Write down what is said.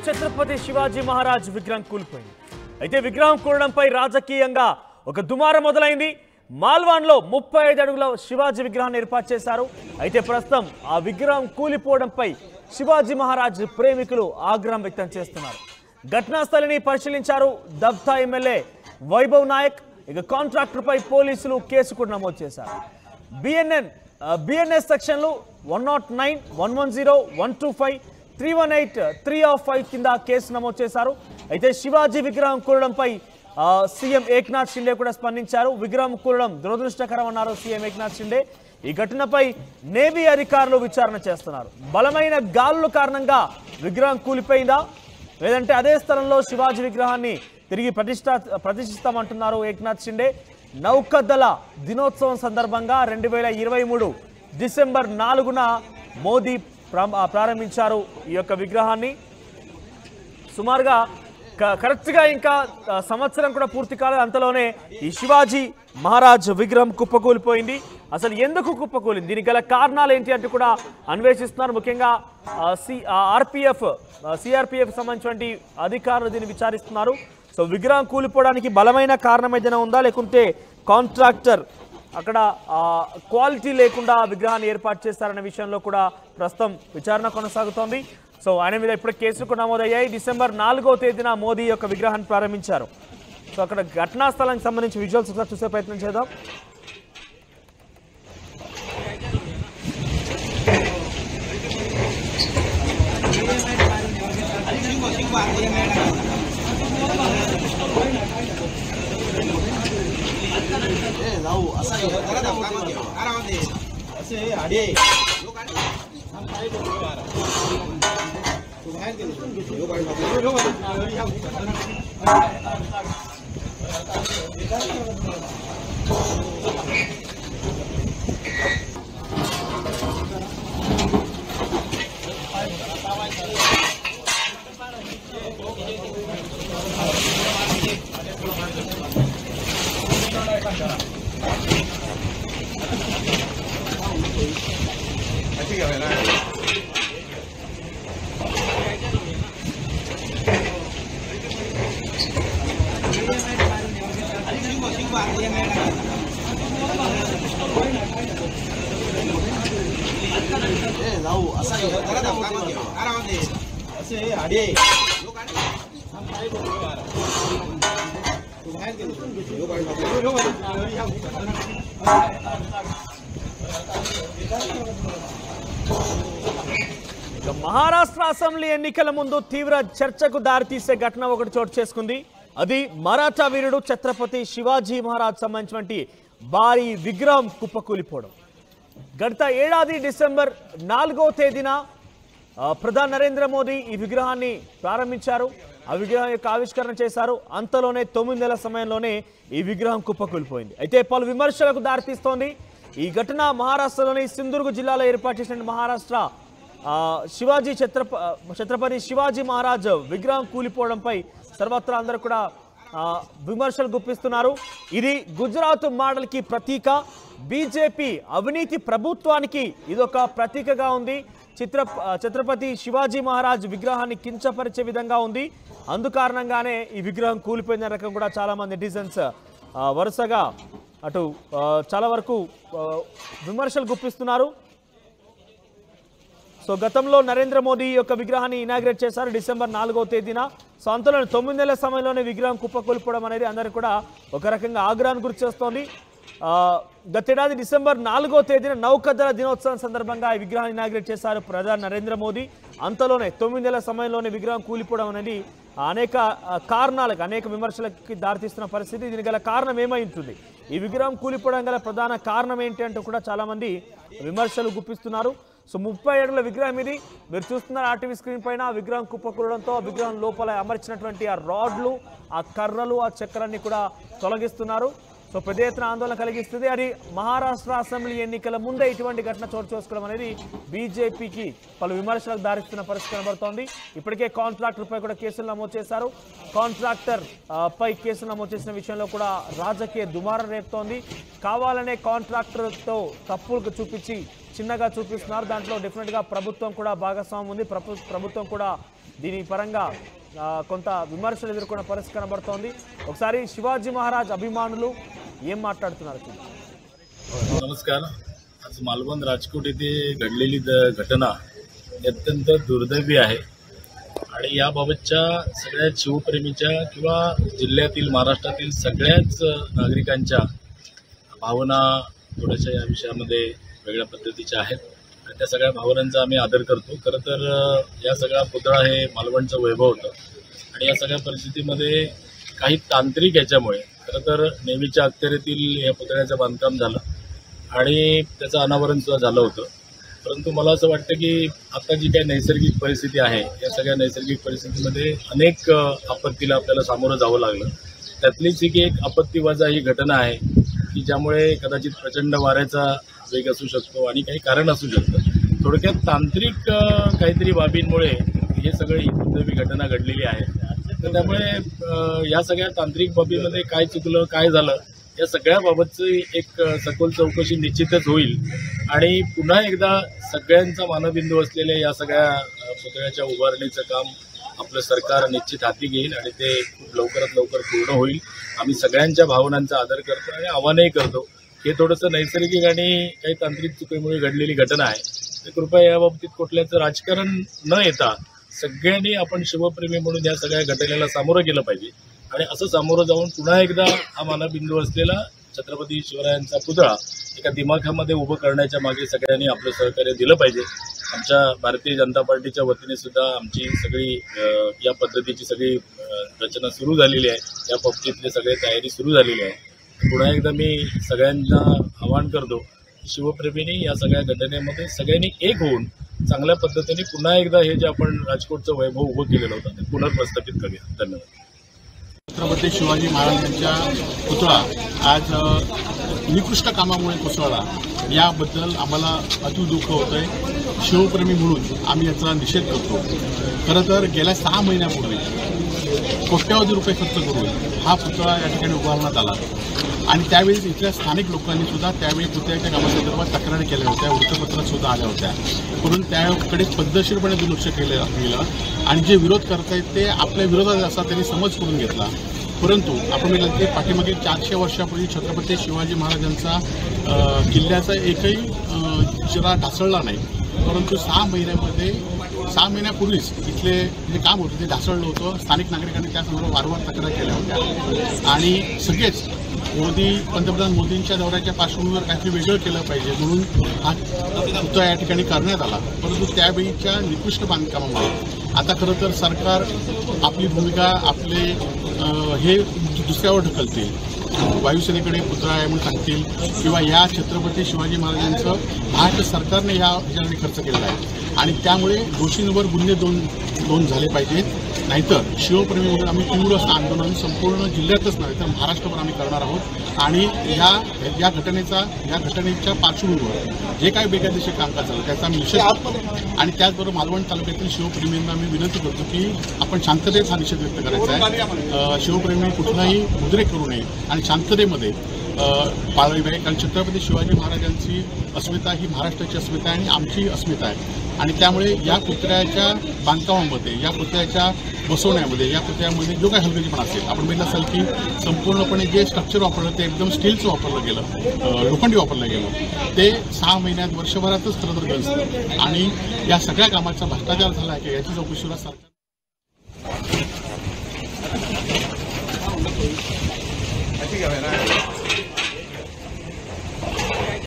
ఛత్రపతి శివాజీ మహారాజ్ విగ్రహం కూలిపోయింది. అయితే విగ్రహం కూలడంపై రాజకీయంగా ఒక దుమారం మొదలైంది. మాల్వాన్లో 35 అడుగుల శివాజీ విగ్రహాన్ని ఏర్పాటు చేశారు. అయితే ప్రస్తుతం ఆ విగ్రహం కూలిపోవడంపై శివాజీ మహారాజ్ ప్రేమికులు ఆగ్రహం వ్యక్తం చేస్తున్నారు. ఘటనా స్థలిని పరిశీలించారు దబ్తా ఎమ్మెల్యే వైభవ్ నాయక్. ఇక కాంట్రాక్టర్పై పోలీసులు కేసు కూడా నమోదు చేశారు. బిఎన్ఎస్ సెక్షన్లు 109, 110, 125, 318, 3 కింద కేసు నమోదు చేశారు. అయితే శివాజీ విగ్రహం కూలడంపై సీఎం ఏక్నాథ్ షిండే కూడా స్పందించారు. విగ్రహం కూలడం దురదృష్టకరం అన్నారు సీఎం ఏక్నాథ్ షిండే. ఈ ఘటనపై నేవీ అధికారులు విచారణ చేస్తున్నారు. బలమైన గాలుల కారణంగా విగ్రహం కూలిపోయిందా, లేదంటే అదే స్థలంలో శివాజీ విగ్రహాన్ని తిరిగి ప్రతిష్ఠిస్తామంటున్నారు ఏక్నాథ్ షిండే. నౌకాదళ దినోత్సవం సందర్భంగా 2023 డిసెంబర్ 4న మోదీ ప్రారంభించారు ఈ యొక్క విగ్రహాన్ని. సుమారుగా కరెక్ట్గా ఇంకా సంవత్సరం కూడా పూర్తి కాలేదు. అంతలోనే ఈ శివాజీ మహారాజ్ విగ్రహం కుప్పకూలిపోయింది. అసలు ఎందుకు కుప్పకూలింది, దీనికి గల కారణాలు ఏంటి అంటే కూడా అన్వేషిస్తున్నారు. ముఖ్యంగా సిఆర్పిఎఫ్ సంబంధించినటువంటి అధికారులు దీన్ని విచారిస్తున్నారు. సో విగ్రహం కూలిపోవడానికి బలమైన కారణం ఏదైనా ఉందా, లేకుంటే కాంట్రాక్టర్ అక్కడ క్వాలిటీ లేకుండా విగ్రహాన్ని ఏర్పాటు చేస్తారనే విషయంలో కూడా ప్రస్తుతం విచారణ కొనసాగుతోంది. సో ఆయన మీద ఇప్పుడే కేసులు కూడా నమోదయ్యాయి. డిసెంబర్ 4వ తేదీన మోదీ యొక్క విగ్రహాన్ని ప్రారంభించారు. సో అక్కడ ఘటనా స్థలానికి సంబంధించి విజువల్స్ ఒకసారి చూసే ప్రయత్నం చేద్దాం. మహారాష్ట్ర అసెంబ్లీ ఎన్నికల ముందు తీవ్ర చర్చకు దారితీసే ఘటన ఒకటి చోటు చేసుకుంది. అది మరాఠా వీరుడు ఛత్రపతి శివాజీ మహారాజ్ సంబంధించినటువంటి భారీ విగ్రహం కుప్పకూలిపోవడం. గత ఏడాది డిసెంబర్ 4వ తేదీన ప్రధాని నరేంద్ర మోదీ ఈ విగ్రహాన్ని ప్రారంభించారు. ఆ విగ్రహం యొక్క ఆవిష్కరణ చేశారు. అంతలోనే 9 నెలల సమయంలోనే ఈ విగ్రహం కుప్పకూలిపోయింది. అయితే పలు విమర్శలకు దారితీస్తోంది. ఈ ఘటన మహారాష్ట్రలోని సింధుదుర్గ్ జిల్లాలో ఏర్పాటు చేసిన మహారాష్ట్ర ఛత్రపతి శివాజీ మహారాజ్ విగ్రహం కూలిపోవడంపై సర్వత్రా అందరూ కూడా విమర్శలు గుప్పిస్తున్నారు. ఇది గుజరాత్ మోడల్కి ప్రతీక, బీజేపీ అవినీతి ప్రభుత్వానికి ఇదొక ప్రతీకగా ఉంది. ఛత్రపతి శివాజీ మహారాజ్ విగ్రహాన్ని కించపరిచే విధంగా ఉంది. అందుకారణంగానే ఈ విగ్రహం కూలిపోయిన రకం కూడా చాలామంది నెటిజన్స్ వరుసగా అటు చాలా వరకు విమర్శలు గుప్పిస్తున్నారు. సో గతంలో నరేంద్ర మోదీ యొక్క విగ్రహాన్ని ఇనాగ్రేట్ చేశారు డిసెంబర్ 4వ తేదీన. సో అంతలో 9 నెలల సమయంలోనే విగ్రహం కుప్పకూలిపోవడం అనేది అందరికీ కూడా ఒక రకంగా ఆగ్రహాన్ని గురి చేస్తోంది. గతేడాది డిసెంబర్ 4వ తేదీన నౌకాదళ దినోత్సవం సందర్భంగా ఈ విగ్రహాన్ని ఇనాగ్రేట్ చేశారు ప్రధాని నరేంద్ర మోదీ. అంతలోనే 9 నెలల సమయంలోనే విగ్రహం కూలిపోవడం అనేది అనేక కారణాలకు, అనేక విమర్శలకి దారితీస్తున్న పరిస్థితి. దీనికి గల కారణం ఏమై ఉంటుంది, ఈ విగ్రహం కూలిపోవడం గల ప్రధాన కారణం ఏంటి అంటూ కూడా చాలామంది విమర్శలు గుప్పిస్తున్నారు. సో 30 అడుగుల విగ్రహం ఇది. మీరు చూస్తున్నారు ఆర్టీవీ స్క్రీన్ పైన విగ్రహం కుప్పకూలడంతో ఆ విగ్రహం లోపల అమర్చినటువంటి ఆ రాడ్లు, ఆ కర్రలు, ఆ చక్రాన్ని కూడా తొలగిస్తున్నారు. సో పెద్ద ఎత్తున ఆందోళన కలిగిస్తుంది. అది మహారాష్ట్ర అసెంబ్లీ ఎన్నికల ముందే ఇటువంటి ఘటన చోటు చేసుకోవడం అనేది బీజేపీకి పలు విమర్శలకు దారిస్తున్న పరిస్థితి కనబడుతోంది. ఇప్పటికే కాంట్రాక్టర్పై కూడా కేసులు నమోదు చేశారు. కాంట్రాక్టర్ పై కేసులు నమోదు చేసిన విషయంలో కూడా రాజకీయ దుమారం రేపుతోంది. కావాలనే కాంట్రాక్టర్తో తప్పులకు చూపించి చిన్నగా చూపిస్తున్నారు. దాంట్లో డెఫినెట్గా ప్రభుత్వం కూడా భాగస్వామ్యం ఉంది. ప్రభుత్వం కూడా దీని పరంగా కొంత విమర్శలు ఎదుర్కొన్న పరిస్థితి కనబడుతోంది. ఒకసారి शिवाजी महाराज अभिमानुలు ఏం మాట్లాడుతున్నారు చూద్దాం. नमस्कार. आज मालवण राजकोट येथे घडलेली घटना अत्यंत दुर्दैवी आहे आणि याबाबतच्या सगळ्या शिवप्रेमीच्या किंवा जिल्ह्यातील महाराष्ट्रातील सगळ्याच नागरिकांच्या भावना थोड्याशा या विषयामध्ये वेगळ्या पद्धतीच्या आहेत आणि त्या सगळ्या भावनांचा आम्ही आदर करतो. खरं तर या सगळा पुतळा हे मालवणचं वैभव होतं आणि या सगळ्या परिस्थितीमध्ये काही तांत्रिक याच्यामुळे खरं तर नेहमीच्या अखत्यारीतील या पुतळ्याचं बांधकाम झालं आणि त्याचं अनावरण सुद्धा झालं होतं. परंतु मला असं वाटतं की आता जी काही नैसर्गिक परिस्थिती आहे या सगळ्या नैसर्गिक परिस्थितीमध्ये अनेक आपत्तीला आपल्याला सामोरं जावं लागलं. त्यातलीच एक आपत्तीवजा ही घटना आहे की ज्यामुळे कदाचित प्रचंड वाऱ्याचा वेग असू शकतो आणि काही कारण असू शकतं. थोडक्यात तांत्रिक काहीतरी बाबींमुळे हे सगळी दुर्दैवी घटना घडलेली आहे. तर त्यामुळे या सगळ्या तांत्रिक बाबीमध्ये काय चुकलं काय झालं या सगळ्याबाबतची एक सखोल चौकशी निश्चितच होईल आणि पुन्हा एकदा सगळ्यांचा मानबिंदू असलेल्या या सगळ्या पुतळ्याच्या उभारणीचं काम आपलं सरकार निश्चित हाती घेईल आणि ते खूप लवकरात लवकर पूर्ण होईल. आम्ही सगळ्यांच्या भावनांचा आदर करतो आणि आव्हानही करतो. हे थोडंसं नैसर्गिक आणि काही तांत्रिक चुकीमुळे घडलेली घटना आहे. तर कृपया याबाबतीत कुठल्याचं राजकारण न येता सगळ्यांनी आपण शिवप्रेमी म्हणून या सगळ्या घटनेला सामोरं गेलं पाहिजे आणि असं सामोरं जाऊन पुन्हा एकदा हा मानबिंदू असलेला छत्रपती शिवरायांचा पुतळा एका दिमाखामध्ये उभं करण्याच्या मागे सगळ्यांनी आपलं सहकार्य दिलं पाहिजे. आमच्या भारतीय जनता पार्टीच्या वतीने सुद्धा आमची सगळी या पद्धतीची सगळी रचना सुरू झालेली आहे. या बाबतीतली सगळी तयारी सुरू झालेली आहे. पुन्हा एकदा मी सगळ्यांना आवाहन करतो शिवप्रेमींनी या सगळ्या घटनेमध्ये सगळ्यांनी एक होऊन चांगल्या पद्धतीने पुन्हा एकदा हे जे आपण राजकोटचं वैभव उभं केलेलं होतं ते पुनर्प्रस्थापित करूया. धन्यवाद. छत्रपती शिवाजी महाराजांच्या पुतळा आज निकृष्ट कामामुळे कोसळला याबद्दल आम्हाला अति दुःख होतंय. शिवप्रेमी म्हणून आम्ही याचा निषेध करतो. खरं तर गेल्या 6 महिन्यापूर्वी कोट्यावधी रुपये खर्च करून हा पुतळा या ठिकाणी उभारण्यात आला आणि त्यावेळी इथल्या स्थानिक लोकांनी सुद्धा त्यावेळी पुतळ्याच्या कामासंदर्भात तक्रारी केल्या होत्या, वृत्तपत्रात सुद्धा आल्या होत्या. म्हणून त्याकडे पद्धतशीरपणे दुर्लक्ष केलं गेलं आणि जे विरोध करतायत ते आपल्या विरोधात असा त्यांनी समज करून घेतला. परंतु आपण बघितलं की पाठीमागे 400 वर्षापूर्वी छत्रपती शिवाजी महाराजांचा किल्ल्याचा एकही चिरा ढासळला नाही. परंतु 6 महिन्यापूर्वीच इथले जे काम होतं ते ढासळलं होतं. स्थानिक नागरिकांनी त्यासंदर्भात वारंवार तक्रार केल्या होत्या आणि सगळेच पंतप्रधान मोदींच्या दौऱ्याच्या पार्श्वभूमीवर काहीतरी वेगळं केलं पाहिजे म्हणून हा पुतळा या ठिकाणी करण्यात आला. परंतु त्यावेळीच्या निकृष्ट बांधकामामुळे आता खरं तर सरकार आपली भूमिका आपले हे दुसऱ्यावर ढकलतील. वायुसेनेकडे पुतळा आहे म्हणून सांगतील किंवा या छत्रपती शिवाजी महाराजांचं महाराष्ट्र सरकारने ह्याच्यासाठी खर्च केलेला आहे आणि त्यामुळे दोषींवर गुन्हे दोन झाले पाहिजेत. नाहीतर शिवप्रेमी म्हणून आम्ही तीव्र असं आंदोलन संपूर्ण जिल्ह्यातच नव्हे तर महाराष्ट्रभर आम्ही करणार आहोत आणि या घटनेच्या पार्श्वभूमीवर जे काही बेकायदेशीर कामकाज झालं त्याचा आम्ही निषेध करतो आणि त्याचबरोबर मालवण तालुक्यातील शिवप्रेमींना आम्ही विनंती करतो की आपण शांततेत हा निषेध व्यक्त करायचा आहे. शिवप्रेमी कुठलाही उद्रेक करू नये आणि शांततेमध्ये पाळावी पाहिजे. कारण छत्रपती शिवाजी महाराजांची अस्मिता ही महाराष्ट्राची अस्मिता आहे आणि आमची अस्मिता आहे आणि त्यामुळे या पुतळ्याच्या बांधकामामध्ये या पुतळ्याच्या बसवण्यामध्ये या पुतळ्यामध्ये जो काही हलगर्जीपणा असेल आपण बघितलं असेल की संपूर्णपणे जे स्ट्रक्चर वापरलं ते एकदम स्टीलचं वापरलं गेलं, लोखंडी वापरलं गेलं. ते 6 महिन्यात वर्षभरातच खरं तर गरजतं आणि या सगळ्या कामाचा भ्रष्टाचार झाला आहे की याची चौकशीला सरकार ठीक आहे.